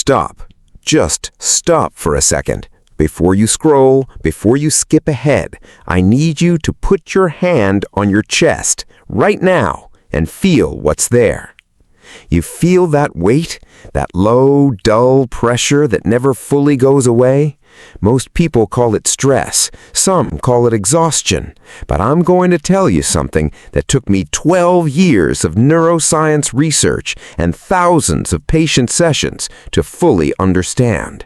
Stop. Just stop for a second. Before you scroll, before you skip ahead, I need you to put your hand on your chest right now and feel what's there. You feel that weight, that low, dull pressure that never fully goes away? Most people call it stress. Some call it exhaustion. But I'm going to tell you something that took me 12 years of neuroscience research and thousands of patient sessions to fully understand.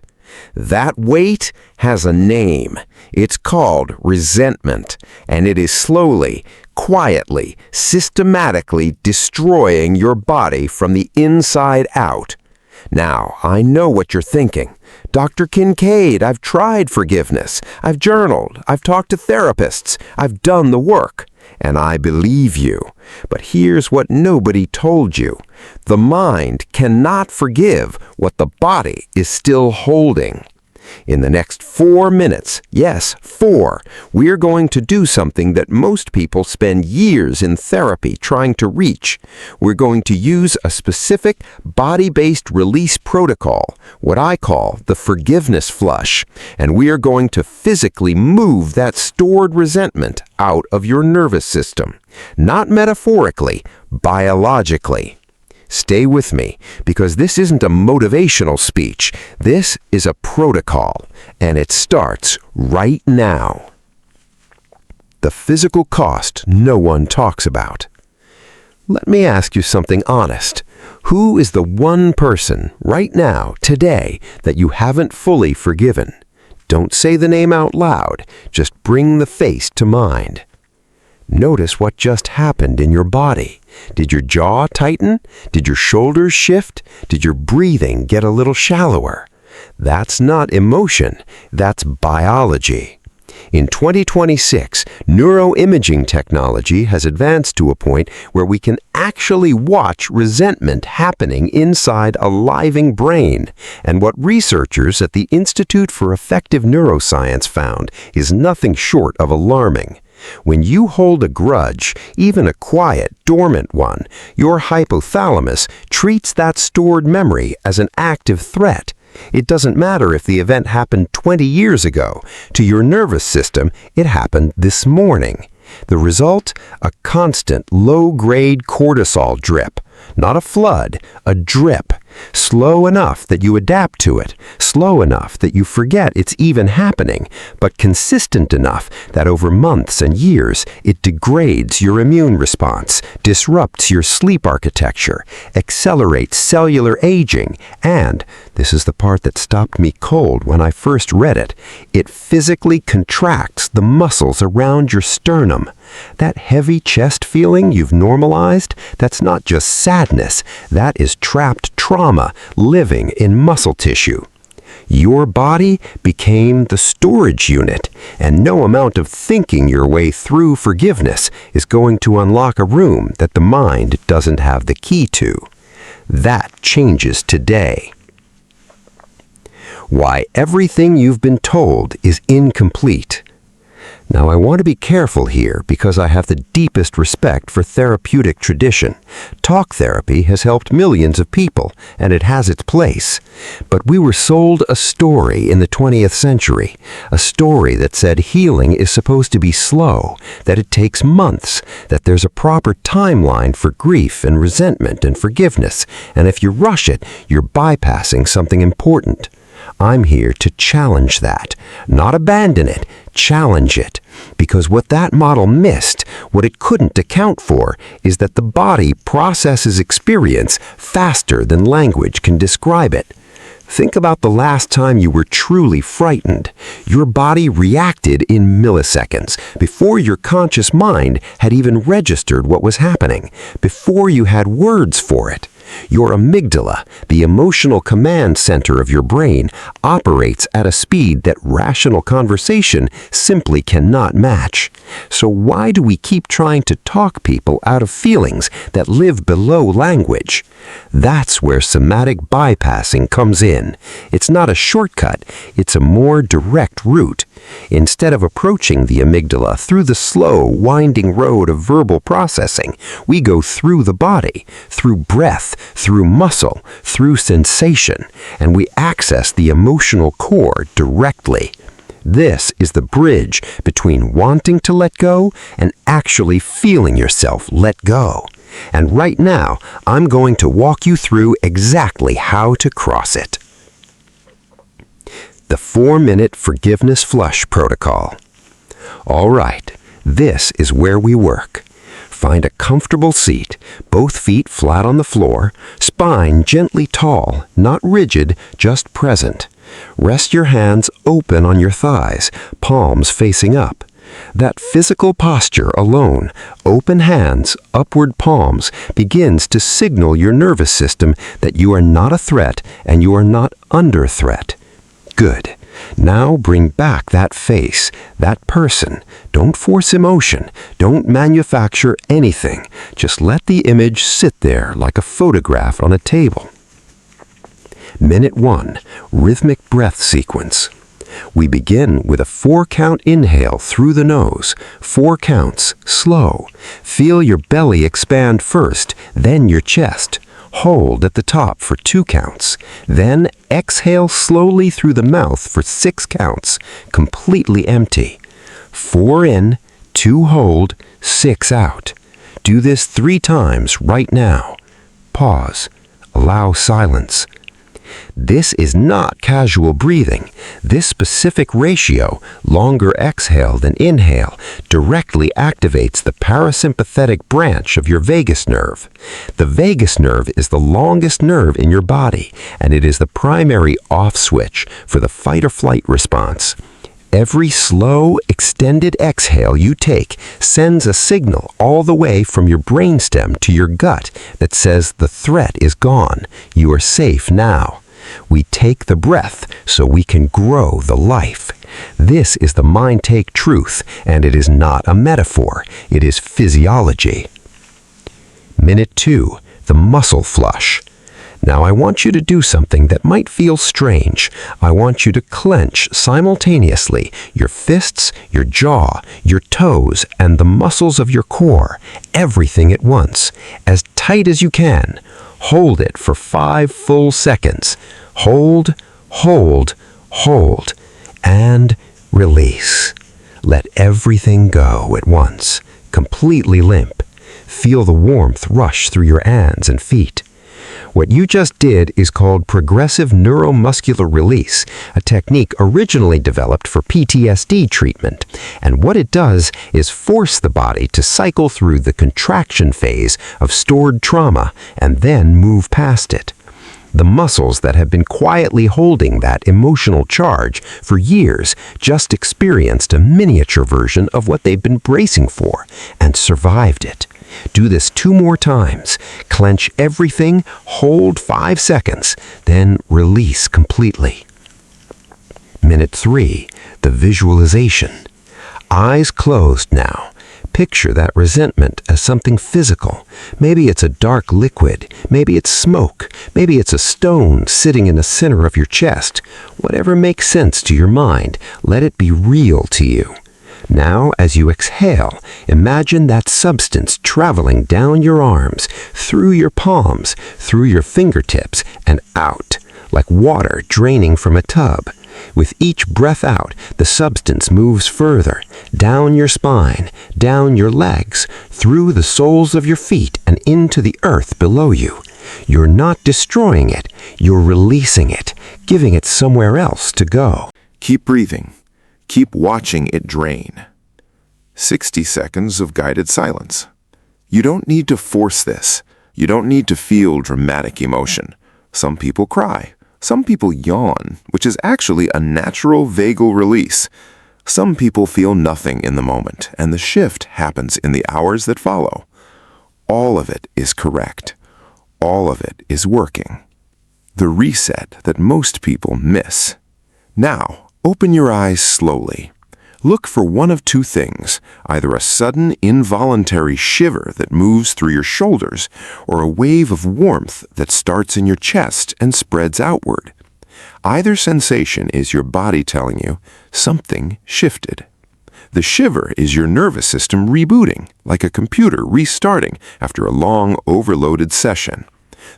That weight has a name. It's called resentment, and it is slowly, quietly, systematically destroying your body from the inside out. Now, I know what you're thinking. Dr. Kincaid, I've tried forgiveness. I've journaled. I've talked to therapists. I've done the work. And I believe you. But here's what nobody told you. The mind cannot forgive what the body is still holding. In the next 4 minutes, yes, 4, we're going to do something that most people spend years in therapy trying to reach. We're going to use a specific body-based release protocol, what I call the forgiveness flush, and we are going to physically move that stored resentment out of your nervous system. Not metaphorically, biologically. Stay with me, because this isn't a motivational speech. This is a protocol, and it starts right now. The physical cost no one talks about. Let me ask you something honest. Who is the one person right now, today, that you haven't fully forgiven? Don't say the name out loud. Just bring the face to mind. Notice what just happened in your body. Did your jaw tighten? Did your shoulders shift? Did your breathing get a little shallower? That's not emotion. That's biology. In 2026, neuroimaging technology has advanced to a point where we can actually watch resentment happening inside a living brain. And what researchers at the Institute for Effective Neuroscience found is nothing short of alarming. When you hold a grudge, even a quiet, dormant one, your hypothalamus treats that stored memory as an active threat. It doesn't matter if the event happened 20 years ago. To your nervous system, it happened this morning. The result? A constant, low-grade cortisol drip. Not a flood, a drip. Slow enough that you adapt to it. Slow enough that you forget it's even happening. But consistent enough that over months and years, it degrades your immune response, disrupts your sleep architecture, accelerates cellular aging, and, this is the part that stopped me cold when I first read it, it physically contracts the muscles around your sternum. That heavy chest feeling you've normalized, that's not just sadness, that is trapped trauma living in muscle tissue. Your body became the storage unit, and no amount of thinking your way through forgiveness is going to unlock a room that the mind doesn't have the key to. That changes today. Why everything you've been told is incomplete. Now, I want to be careful here because I have the deepest respect for therapeutic tradition. Talk therapy has helped millions of people, and it has its place. But we were sold a story in the 20th century, a story that said healing is supposed to be slow, that it takes months, that there's a proper timeline for grief and resentment and forgiveness, and if you rush it, you're bypassing something important. I'm here to challenge that, not abandon it, challenge it. Because what that model missed, what it couldn't account for, is that the body processes experience faster than language can describe it. Think about the last time you were truly frightened. Your body reacted in milliseconds, before your conscious mind had even registered what was happening, before you had words for it. Your amygdala, the emotional command center of your brain, operates at a speed that rational conversation simply cannot match. So why do we keep trying to talk people out of feelings that live below language? That's where somatic bypassing comes in. It's not a shortcut, it's a more direct route. Instead of approaching the amygdala through the slow, winding road of verbal processing, we go through the body, through breath, through muscle, through sensation, and we access the emotional core directly. This is the bridge between wanting to let go and actually feeling yourself let go. And right now, I'm going to walk you through exactly how to cross it. The 4-minute forgiveness flush protocol. All right, this is where we work. Find a comfortable seat, both feet flat on the floor, spine gently tall, not rigid, just present. Rest your hands open on your thighs, palms facing up. That physical posture alone, open hands, upward palms, begins to signal your nervous system that you are not a threat and you are not under threat. Good. Now bring back that face, that person. Don't force emotion. Don't manufacture anything. Just let the image sit there like a photograph on a table. Minute 1, rhythmic breath sequence. We begin with a 4-count inhale through the nose. 4 counts, slow. Feel your belly expand first, then your chest. Hold at the top for 2 counts. Then exhale slowly through the mouth for 6 counts, completely empty. 4 in, 2 hold, 6 out. Do this 3 times right now. Pause. Allow silence. This is not casual breathing. This specific ratio, longer exhale than inhale, directly activates the parasympathetic branch of your vagus nerve. The vagus nerve is the longest nerve in your body, and it is the primary off switch for the fight-or-flight response. Every slow, extended exhale you take sends a signal all the way from your brainstem to your gut that says the threat is gone. You are safe now. We take the breath so we can grow the life. This is the MindTake truth, and it is not a metaphor. It is physiology. Minute 2, the muscle flush. Now I want you to do something that might feel strange. I want you to clench simultaneously your fists, your jaw, your toes, and the muscles of your core, everything at once, as tight as you can. Hold it for 5 full seconds. Hold, hold, hold, and release. Let everything go at once, completely limp. Feel the warmth rush through your hands and feet. What you just did is called progressive neuromuscular release, a technique originally developed for PTSD treatment. And what it does is force the body to cycle through the contraction phase of stored trauma and then move past it. The muscles that have been quietly holding that emotional charge for years just experienced a miniature version of what they've been bracing for and survived it. Do this 2 more times. Clench everything, hold 5 seconds, then release completely. Minute 3, the visualization. Eyes closed now. Picture that resentment as something physical. Maybe it's a dark liquid. Maybe it's smoke. Maybe it's a stone sitting in the center of your chest. Whatever makes sense to your mind, let it be real to you. Now, as you exhale, imagine that substance traveling down your arms, through your palms, through your fingertips, and out, like water draining from a tub. With each breath out, the substance moves further, down your spine, down your legs, through the soles of your feet, and into the earth below you. You're not destroying it, you're releasing it, giving it somewhere else to go. Keep breathing. Keep watching it drain. 60 seconds of guided silence. You don't need to force this. You don't need to feel dramatic emotion. Some people cry. Some people yawn, which is actually a natural vagal release. Some people feel nothing in the moment, and the shift happens in the hours that follow. All of it is correct. All of it is working. The reset that most people miss. Now, open your eyes slowly. Look for one of two things, either a sudden involuntary shiver that moves through your shoulders or a wave of warmth that starts in your chest and spreads outward. Either sensation is your body telling you something shifted. The shiver is your nervous system rebooting, like a computer restarting after a long, overloaded session.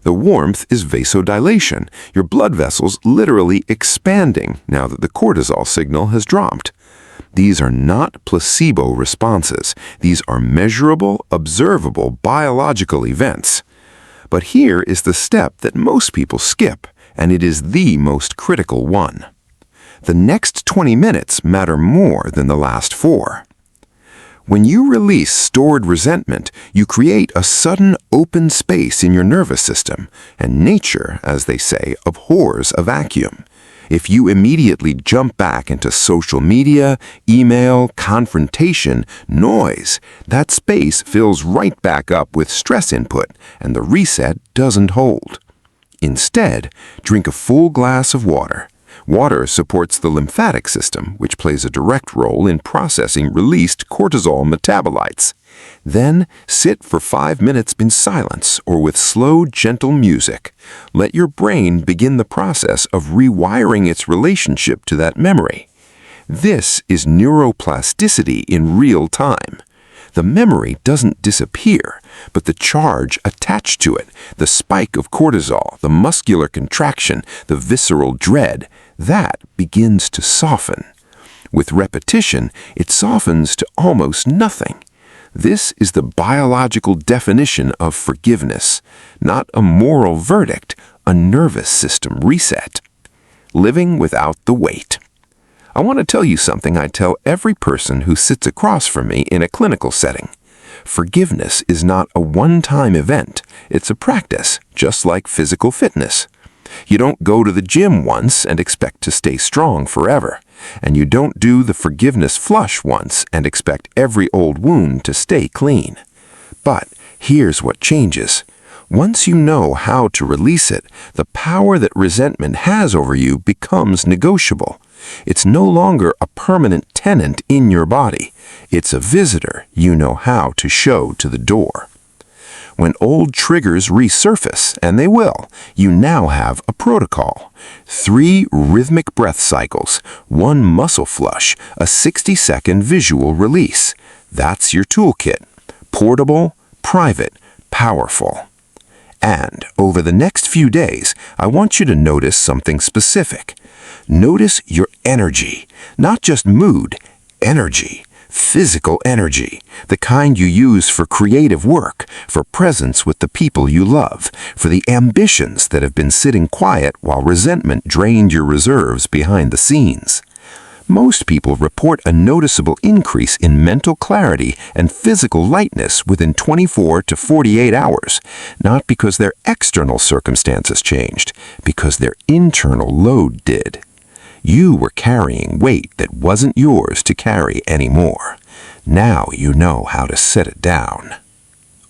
The warmth is vasodilation, your blood vessels literally expanding now that the cortisol signal has dropped. These are not placebo responses. These are measurable, observable, biological events. But here is the step that most people skip, and it is the most critical one. The next 20 minutes matter more than the last 4. When you release stored resentment, you create a sudden open space in your nervous system, and nature, as they say, abhors a vacuum. If you immediately jump back into social media, email, confrontation, noise, that space fills right back up with stress input, and the reset doesn't hold. Instead, drink a full glass of water. Water supports the lymphatic system, which plays a direct role in processing released cortisol metabolites. Then, sit for 5 minutes in silence or with slow, gentle music. Let your brain begin the process of rewiring its relationship to that memory. This is neuroplasticity in real time. The memory doesn't disappear, but the charge attached to it, the spike of cortisol, the muscular contraction, the visceral dread, that begins to soften. With repetition, it softens to almost nothing. This is the biological definition of forgiveness, not a moral verdict, a nervous system reset. Living without the weight. I want to tell you something I tell every person who sits across from me in a clinical setting. Forgiveness is not a one-time event. It's a practice, just like physical fitness. You don't go to the gym once and expect to stay strong forever. And you don't do the forgiveness flush once and expect every old wound to stay clean. But here's what changes. Once you know how to release it, the power that resentment has over you becomes negotiable. It's no longer a permanent tenant in your body. It's a visitor you know how to show to the door. When old triggers resurface, and they will, you now have a protocol. 3 rhythmic breath cycles, 1 muscle flush, a 60-second visual release. That's your toolkit. Portable, private, powerful. And over the next few days, I want you to notice something specific. Notice your energy, not just mood, energy. Physical energy, the kind you use for creative work, for presence with the people you love, for the ambitions that have been sitting quiet while resentment drained your reserves behind the scenes. Most people report a noticeable increase in mental clarity and physical lightness within 24 to 48 hours, not because their external circumstances changed, because their internal load did. You were carrying weight that wasn't yours to carry anymore. Now you know how to set it down.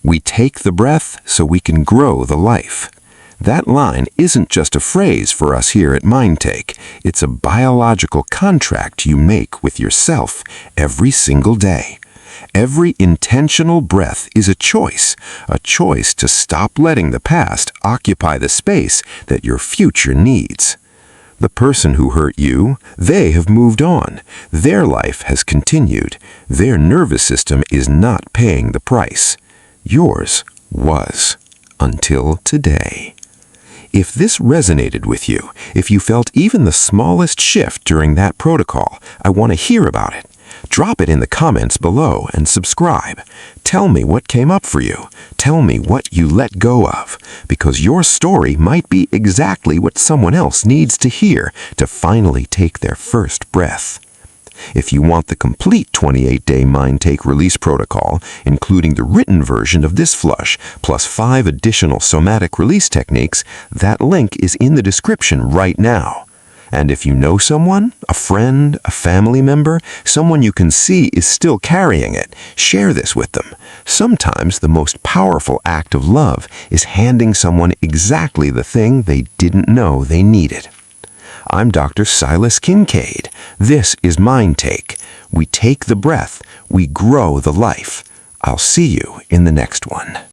We take the breath so we can grow the life. That line isn't just a phrase for us here at MindTake. It's a biological contract you make with yourself every single day. Every intentional breath is a choice to stop letting the past occupy the space that your future needs. The person who hurt you, they have moved on. Their life has continued. Their nervous system is not paying the price. Yours was, until today. If this resonated with you, if you felt even the smallest shift during that protocol, I want to hear about it. Drop it in the comments below and subscribe. Tell me what came up for you. Tell me what you let go of, because your story might be exactly what someone else needs to hear to finally take their first breath. If you want the complete 28-day MindTake release protocol, including the written version of this flush, plus 5 additional somatic release techniques, that link is in the description right now. And if you know someone, a friend, a family member, someone you can see is still carrying it, share this with them. Sometimes the most powerful act of love is handing someone exactly the thing they didn't know they needed. I'm Dr. Silas Kincaid. This is MindTake. We take the breath, we grow the life. I'll see you in the next one.